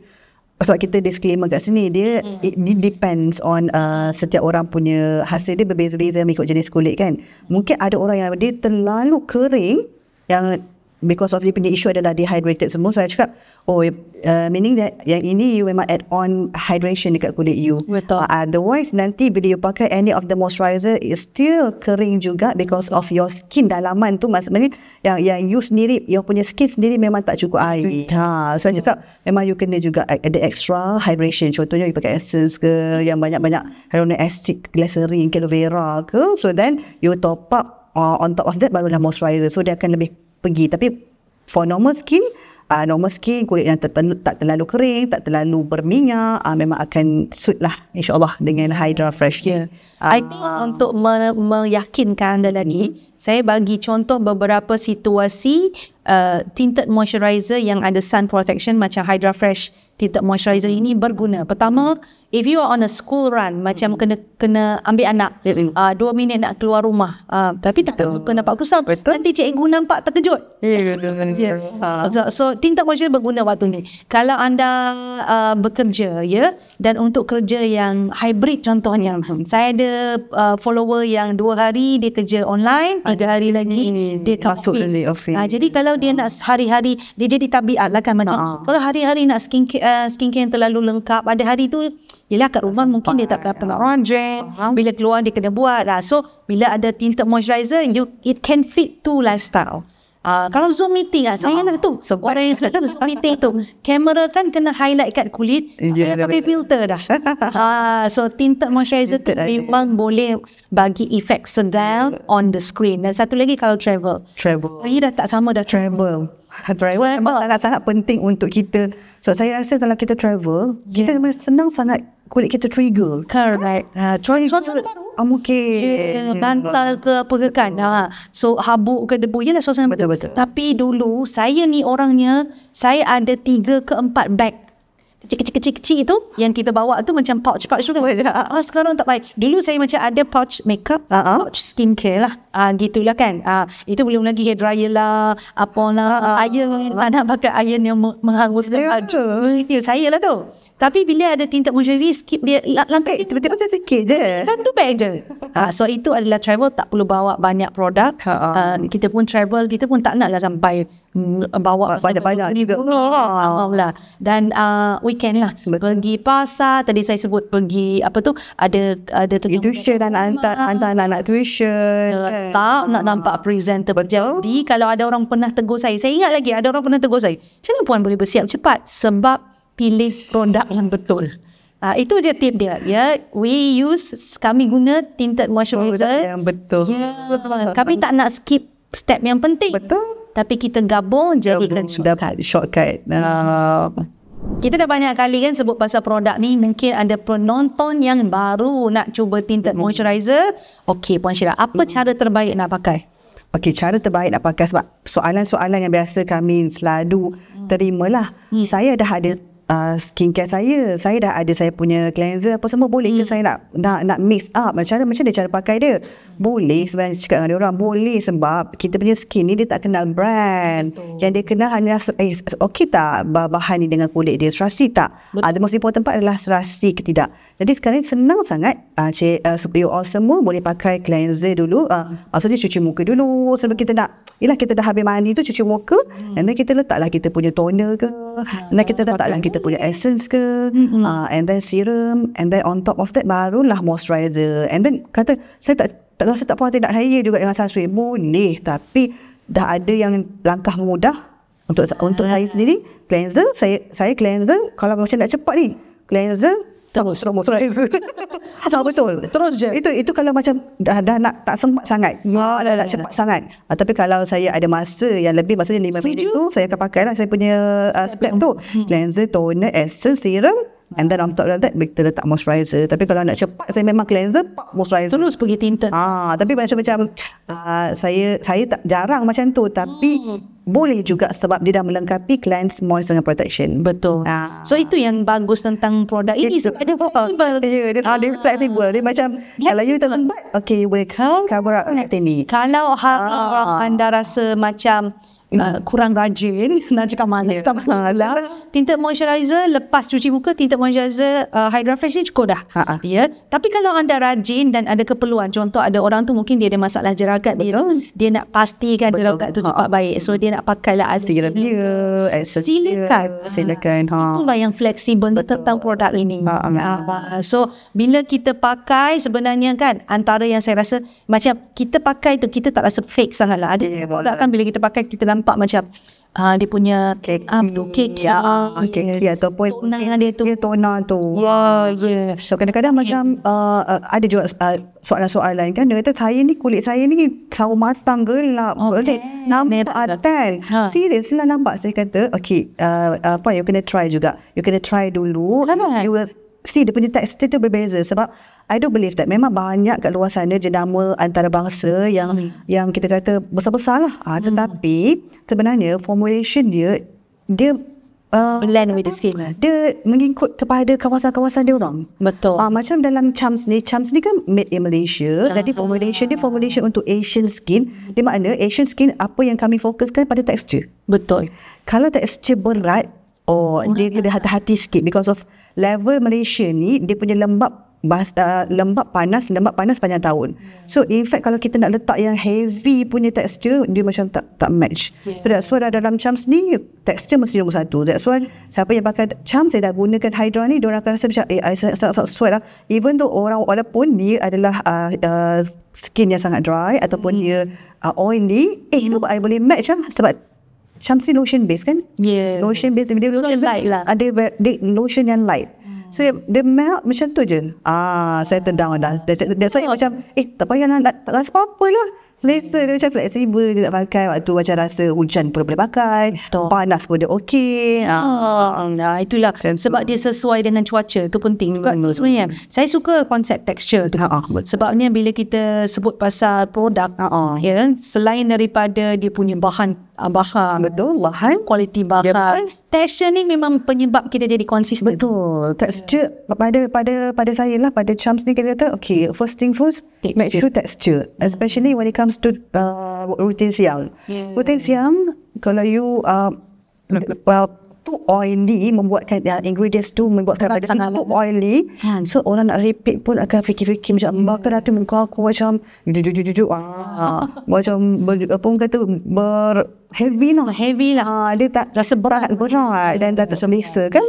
Sebab kita disclaimer kat sini, it depends on setiap orang punya hasil dia berbeza-beza mengikut jenis kulit kan. Mungkin ada orang yang dia terlalu kering, yang because of dia punya issue adalah dehydrated semua. So saya cakap, meaning that yang ini you memang add on hydration dekat kulit you. Betul. Otherwise nanti bila you pakai any of the moisturizer, is still kering juga because of your skin dalaman tu. Maksudnya yang you sendiri, your punya skin sendiri memang tak cukup air. So saya cakap memang you kena juga ada extra hydration. Contohnya you pakai essence ke, yang banyak-banyak hyaluronic acid, glycerin, aloe vera ke. So then you top up on top of that, barulah moisturizer. So dia akan lebih pergi. Tapi for normal skin, kulit yang tak terlalu kering, tak terlalu berminyak, memang akan suit lah insyaAllah dengan Hydra Fresh. I think untuk meyakinkan anda lagi, saya bagi contoh beberapa situasi tinted moisturizer yang ada sun protection macam Hydra Fresh tinted moisturizer ini berguna. Pertama, if you are on a school run, macam kena ambil anak 2 minit nak keluar rumah, tapi tak nampak kusam, nanti cikgu nampak terkejut. So tinted moisturizer berguna waktu ni. Kalau anda bekerja dan untuk kerja yang hybrid, contohnya saya ada follower yang 2 hari dia kerja online, 3 hari lagi dia masuk office. Jadi kalau dia nak hari-hari, dia jadi tabiat lah kan, macam kalau hari-hari nak skincare yang terlalu lengkap, ada hari tu yelah kat rumah mungkin dia tak pernah ranjang, bila keluar dia kena buat lah. So bila ada tinted moisturizer, it can fit to lifestyle. Kalau Zoom meeting saya nak tu orang yang selalu Zoom meeting tu, kamera kan kena highlight kat kulit, pakai filter dah. So tinted moisturizer tu memang boleh bagi efek segar on the screen. Dan satu lagi, kalau travel saya dah tak sama dah travel memang sangat penting untuk kita. So saya rasa kalau kita travel, kita senang sangat kulit kita trigger. Correct. Suasana baru. Mungkin bantal ke apa ke kan. So habuk ke debu, yelah suasana baru. Betul. Tapi dulu saya ni orangnya, saya ada 3 ke 4 bag kecil-kecil itu yang kita bawa tu macam pouch tu. Sekarang tak baik. Dulu saya macam ada pouch makeup, pouch skincare lah. Gitulah kan. Itu belum lagi hair dryer lah, apalah, iron, nak pakai iron yang menghanguskan baju. Saya lah tu. Tapi bila ada tinted moisturizer, skip dia, langkah tiba-tiba sikit je, satu bag je. So itu adalah travel, tak perlu bawa banyak produk. Kita pun travel, kita pun tak nak lah sampai bawa banyak-banyak juga lah. Dan weekend lah, pergi pasar, tadi saya sebut pergi ada tuition dan hantar anak tuition, tak nak nampak presentable. Jadi kalau ada orang pernah tegur saya ingat lagi ada orang pernah tegur saya, macam mana puan boleh bersiap cepat? Sebab pilih produk yang betul. Itu je tip dia. Ya, kami guna tinted moisturizer. Yang betul. Kami tak nak skip step yang penting. Betul. Tapi kita gabung jadikan shortcut. Kita dah banyak kali kan sebut pasal produk ni. Mungkin ada penonton yang baru nak cuba tinted moisturizer. Okey, Puan Syirah, apa cara terbaik nak pakai? Okey, cara terbaik nak pakai sebab soalan-soalan yang biasa kami selalu terimalah. Saya dah ada skincare saya dah ada saya punya cleanser apa semua, boleh ke saya nak mix up macam mana cara pakai dia? Boleh sebenarnya, cakap dengan dia orang boleh, sebab kita punya skin ni dia tak kenal brand. Yang dia kenal hanya okey tak bahan ni dengan kulit dia, serasi tak? The most important part adalah serasi ke tidak. Jadi sekarang senang sangat, you all semua boleh pakai cleanser dulu. Maksudnya cuci muka dulu sebab kita dah habis mandi tu cuci muka, and then kita letaklah kita punya toner ke, and then kita letaklah kita punya essence ke, and then serum, and then on top of that barulah moisturizer. And then kata saya tak rasa tak puas tidak saya juga dengan sunscreen, boleh, tapi dah ada yang langkah mudah untuk saya sendiri. Cleanser, saya cleanser kalau macam nak cepat ni, cleanser terus moisturizer. Betul. Terus je. Itu kalau macam dah nak tak sempat sangat. Dah nak cepat sangat. Tapi kalau saya ada masa yang lebih, maksudnya 5 minit tu, saya akan pakailah saya punya step tu. Cleanser, toner, essence, serum, and then on top of that kita letak moisturizer. Tapi kalau nak cepat, saya memang cleanser, moisturizer, terus pergi tinted. Tapi macam saya tak jarang macam tu, tapi boleh juga sebab dia dah melengkapi cleanse, moist dengan protection. Betul. So itu yang bagus tentang produk ini. Sebab dia flexible. Dia flexible. Dia macam kalau you tak sempat, okay, we cover up kat sini. Kalau anda rasa macam kurang rajin, nak cakap malas tak malah, tinted moisturizer lepas cuci muka, tinted moisturizer Hydra Fresh ni cukup dah. Ya. Tapi kalau anda rajin dan ada keperluan, contoh ada orang tu mungkin dia ada masalah jerawat, dia nak pastikan jerawat tu cepat baik, so dia nak pakailah serum dia, silakan. Itulah yang fleksibel tentang produk ini. So bila kita pakai, sebenarnya kan antara yang saya rasa macam kita pakai tu, kita tak rasa fake sangat lah. Ada produk kan bila kita pakai kita nampak macam dia punya keki ataupun toner dia tu. So kadang-kadang macam ada juga soalan-soalan kan, dia kata kulit saya ni sawo matang gelap, nampak tan. Serius lah nampak. Saya kata you kena try juga, you kena try dulu. You will see dia punya tekstur tu berbeza. Sebab I do believe that memang banyak kat luar sana jenama antarabangsa yang kita kata besar-besar lah. Tetapi sebenarnya formulation dia blend with the skin. Dia mengikut kepada kawasan-kawasan dia orang. Betul. Macam dalam Charms ni kan made in Malaysia. Jadi formulation untuk Asian skin. Di mana Asian skin apa yang kami fokuskan pada tekstur. Betul. Kalau tekstur berat, dia kena hati-hati sikit because of level Malaysia ni, dia punya lembap panas panjang tahun. So in fact kalau kita nak letak yang heavy punya tekstur, dia macam tak match. So that's why dalam Charms ni tekstur mesti nombor 1. That's why siapa yang pakai Charms, saya dah gunakan Hydra ni, diorang akan rasa macam sangat sweat lah. Even though walaupun dia adalah skin yang sangat dry ataupun dia oily, I boleh match lah sebab Charms ni lotion base kan? Lotion base, dia lotion light lah. Ada lotion yang light. So dia melt macam tu je. Saya tendang dah. That's why macam tak payah nak, tak rasa apa-apa lah. Selesa dia macam fleksibel, dia nak pakai waktu macam rasa hujan pun boleh pakai, panas pun dia okey. Itulah sebab dia sesuai dengan cuaca. Itu penting juga sebenarnya. Saya suka konsep tekstur tu. Sebabnya bila kita sebut pasal produk, selain daripada dia punya bahan, kualiti bahan, tekstur ni memang penyebab kita jadi konsisten. Betul. Tekstur pada saya lah, pada Charms ni kita kata first thing first, make sure tekstur, especially when it comes to rutin siang. Rutin siang, kalau you too oily, membuatkan ingredients tu membuatkan badan too oily, so orang nak repeat pun akan fikir-fikir macam bakal tu muka aku macam macam apa kata heavy lah. Dia tak rasa berat dan tak selesa kan.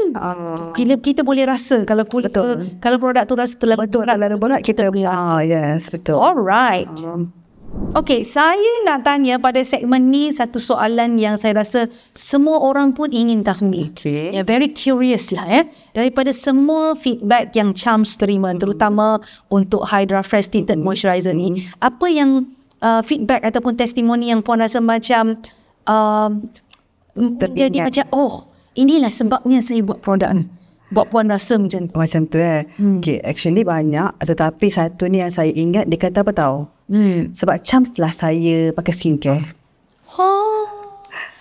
Kita boleh rasa kalau kulit kalau produk tu rasa terlalu berat, kita boleh rasa. Yes, betul. Alright. Okey, saya nak tanya pada segmen ni satu soalan yang saya rasa semua orang pun ingin tahu. Okay. Ya, very curious lah ya. Daripada semua feedback yang Charms terima, terutama untuk Hydra Fresh Tinted Moisturizer ni, apa yang feedback ataupun testimoni yang puan rasa macam jadi macam, oh, inilah sebabnya saya buat produk ni. Buat puan rasa macam tu. Macam tu Okay, actually banyak. Tetapi satu ni yang saya ingat, dia kata apa tahu? Sebab Charms lah saya pakai skincare.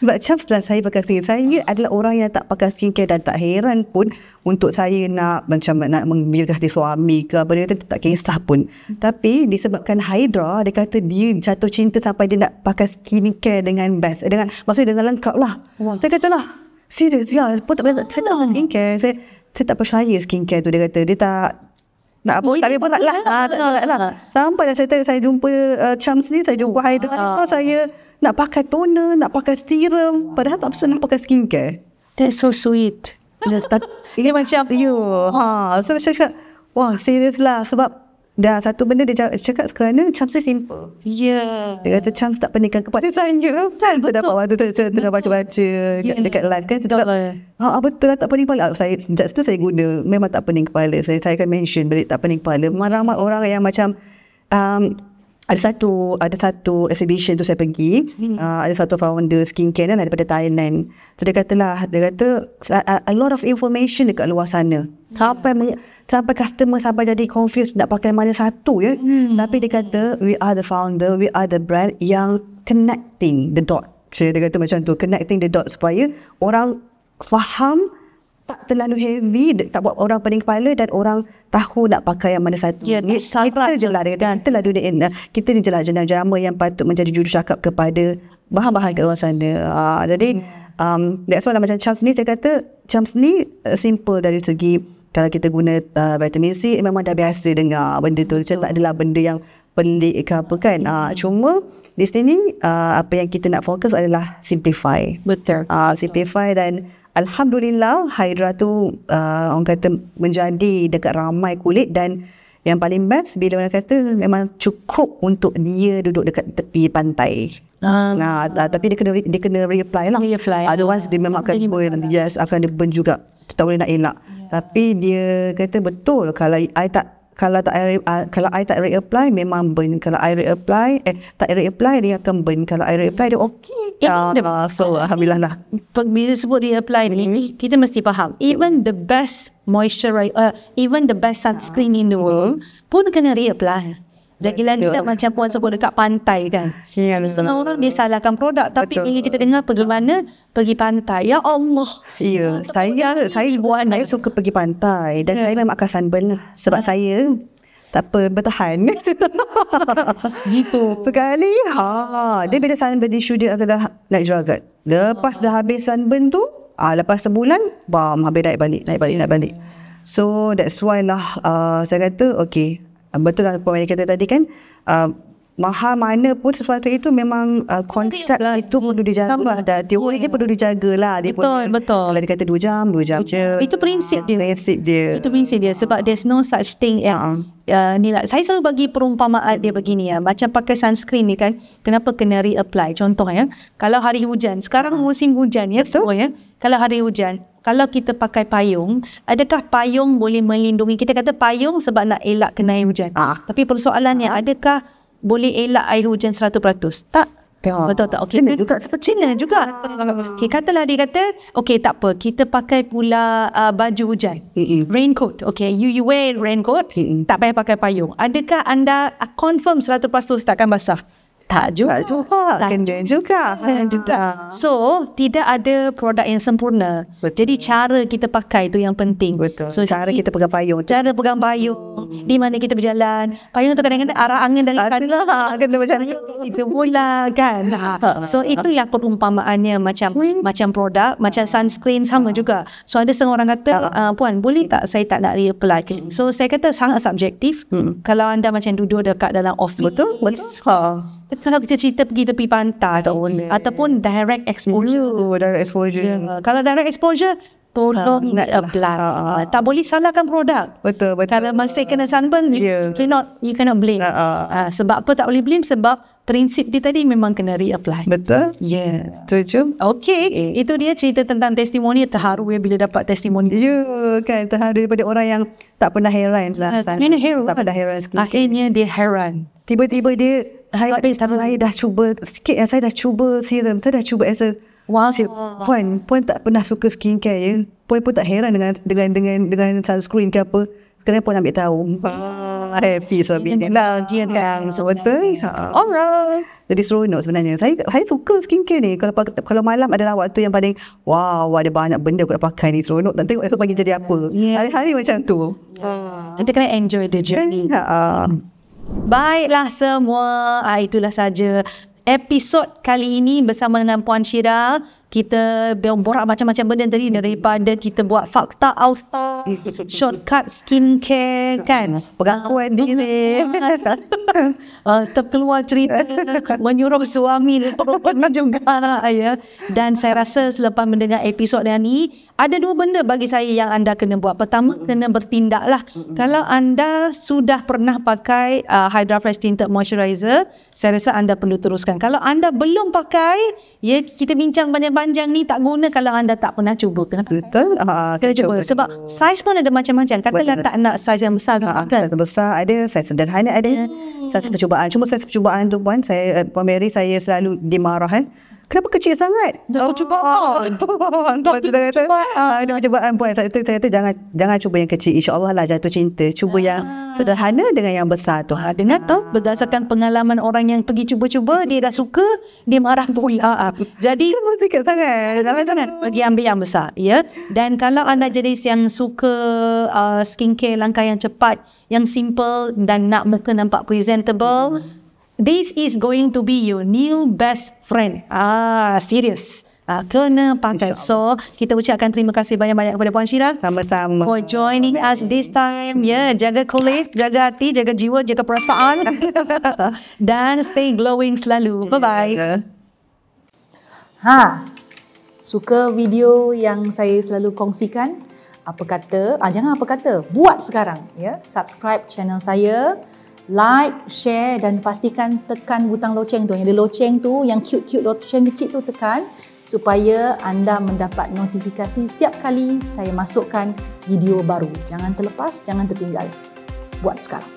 Sebab Charms lah saya pakai skincare. Saya adalah orang yang tak pakai skincare dan tak heran pun untuk saya nak macam nak mengambil hati suami ke apa, dia tak kisah pun. Tapi disebabkan Hydra, dia kata dia jatuh cinta sampai dia nak pakai skincare dengan best. Maksudnya dengan lengkap lah. Saya kata lah, serius lah, pun tak boleh, saya tak pakai skincare. Saya tak percaya skincare tu. Dia kata dia tak nak apa, tak boleh lah. Sampai saya jumpa Charms ni, saya jumpa Hydra, saya nak pakai toner, nak pakai serum, padahal tak pernah pakai skincare. That's so sweet. Ini macam So saya cakap, wah, serius lah. Sebab dah satu benda dia cakap kerana Charms ni simple. Ya. Dia kata Charms tak peningkan kepada saya. Kan dapat waktu tengah baca-baca dekat live kan. Betul lah, tak pening kepala. Sejak tu saya guna, memang tak pening kepala. Saya akan mention balik tak pening kepala. Ramai orang yang macam ada satu exhibition tu saya pergi, ada satu founder skincare kan daripada Thailand. So dia kata a lot of information dekat luar sana. Sampai customer sampai jadi confused nak pakai mana satu ya. Tapi dia kata we are the founder, we are the brand yang connecting the dot. So dia kata macam tu, connecting the dot supaya orang faham, tak terlalu heavy, tak buat orang pening kepala dan orang tahu nak pakai yang mana satu. Ya, kita je lah, kita ni je lah jenama yang patut menjadi jurucakap kepada bahan-bahan kat luar sana. Jadi that's why macam Charms ni, saya kata Charms ni simple dari segi kalau kita guna vitamin C, memang dah biasa dengar benda tu. Macam tak adalah benda yang pelik ke apa kan. Cuma di sini apa yang kita nak fokus adalah simplify. Betul. Simplify dan Alhamdulillah Hydra tu orang kata menjadi dekat ramai kulit, dan yang paling best bila orang kata memang cukup untuk dia duduk dekat tepi pantai. Tapi dia kena reapply lah. Otherwise dia memang akan burn. Yes, akan dia burn juga. Tak boleh nak elak. Tapi dia kata betul, kalau I tak reapply memang burn. Kalau I reapply tak reapply dia akan burn. Kalau I reapply dia okey. So alhamdulillah lah. Bila sebut reapply ni, kita mesti faham even the best moisturizer, even the best sunscreen in the world pun kena reapply. Lagi-lagi macam puan sebut dekat pantai kan. Setengah orang dia salahkan produk, tapi bila kita dengar pergi mana, pergi pantai, ya Allah. Ya, saya suka pergi pantai dan saya memang akan sunburn lah. Sebab saya tak apa, bertahan. Gitu. Sekali dia bila sunburn issue dia adalah naik jeragat. Lepas dah habis sunburn tu, lepas sebulan habis naik balik. So that's why lah saya kata okay, betul lah pemain kata tadi kan, mahal mana pun sesuatu itu memang konsep lah, itu perlu dijaga dan teori dia perlu dijaga lah. Betul. Kalau dia kata 2 jam je. Itu prinsip dia. Itu prinsip dia. Sebab there's no such thing as ni lah. Saya selalu bagi perumpamaan dia begini ya. Macam pakai sunscreen ni kan, kenapa kena reapply? Contoh ya, kalau hari hujan, sekarang musim hujan ya, semua ya. Kalau hari hujan, kalau kita pakai payung, adakah payung boleh melindungi? Kita kata payung sebab nak elak kena air hujan. Tapi persoalannya, adakah boleh elak air hujan 100%? Tak. Betul tak? Okay. Cina juga. Okay, katalah dia kata, okay tak apa, kita pakai pula baju hujan. Raincoat. Okay, you wear raincoat, tak payah pakai payung. Adakah anda confirm 100% takkan basah? Tak juga. Kena juga. So, tidak ada produk yang sempurna. Jadi, cara kita pakai tu yang penting. Betul. So, cara kita pegang payung. Cara pegang payung. Di mana kita berjalan. Payung tu kadang-kadang arah angin dari sana. Kena macam itu pula kan. So, itulah perumpamaannya macam produk, macam sunscreen sama juga. So, ada setengah orang kata, puan, boleh tak saya tak nak reapply? So, saya kata sangat subjektif. Kalau anda macam duduk dekat dalam office. Betul. Kalau kita cerita pergi tepi pantai ataupun direct exposure. Kalau direct exposure, tolong nak apply. Tak boleh salahkan produk. Betul. Kalau masih kena sunburn, you cannot blame. Sebab apa tak boleh blame? Sebab prinsip dia tadi memang kena reapply. Betul? Yeah. Setuju? Okay, itu dia cerita tentang testimoni. Terharu ya bila dapat testimoni. Ya kan, terharu daripada orang yang tak pernah heran lah. Mana heran? Tak pernah heran sikit. Akhirnya dia heran. Tiba-tiba dia, saya dah cuba sikit, saya dah cuba serum, saya dah cuba essence. Wow. Puan tak pernah suka skincare ya. Puan pun tak heran dengan sunscreen ke apa. Sekarang Puan ambil tahu. Happy suami lah dia kan. Betul. Alright. Jadi seronok sebenarnya. Saya suka skincare ni. Kalau malam adalah waktu yang paling wow, ada banyak benda aku nak pakai ni, seronok. Dan tengok esok pagi jadi apa. Hari-hari macam tu. Kita kena enjoy the journey. Baiklah semua. Itulah saja episod kali ini bersama dengan Puan Syirah. Kita borak macam-macam benda tadi, daripada kita buat fakta auto, shortcut skincare kan, pengakuan diri, terkeluar cerita menyuruh suami perempuan juga ya. Dan saya rasa selepas mendengar episod yang ni, ada dua benda bagi saya yang anda kena buat. Pertama, kena bertindaklah. Kalau anda sudah pernah pakai Hydra Fresh Tinted Moisturizer, saya rasa anda perlu teruskan. Kalau anda belum pakai, ya, kita bincang panjang ni tak guna kalau anda tak pernah cuba. Betul. Kena cuba. Sebab saiz pun ada macam-macam. Katalah tak nak saiz yang besar kan? Saiz besar ada, saiz sederhana ada. Saiz percubaan. Cuma saiz percubaan tu Puan Mary, saya selalu dimarah kan. Kenapa kecil sangat? Percubaan. Ada percubaan Puan. Saya kata jangan cuba yang kecil. InsyaAllah lah jatuh cinta. Cuba yang sederhana dengan yang besar tu. Dengar tu, berdasarkan pengalaman orang yang pergi cuba-cuba, dia dah suka, dia marah pula. Jadi sikit sangat. Jangan pergi ambil yang besar, ya. Dan kalau anda jenis yang suka skincare langkah yang cepat, yang simple dan nak muka nampak presentable, this is going to be your new best friend. Serious. Kena pakai. So, kita ucapkan terima kasih banyak-banyak kepada Puan Syirah. Sama-sama. For joining us this time. Jaga kulit, jaga hati, jaga jiwa, jaga perasaan. Dan stay glowing selalu. Bye-bye. Suka video yang saya selalu kongsikan? Apa kata? Jangan apa kata. Buat sekarang. Subscribe channel saya. Like, share dan pastikan tekan butang loceng tu. Yang ada loceng tu, yang cute-cute loceng kecil tu tekan, supaya anda mendapat notifikasi setiap kali saya masukkan video baru. Jangan terlepas, jangan tertinggal. Buat sekarang.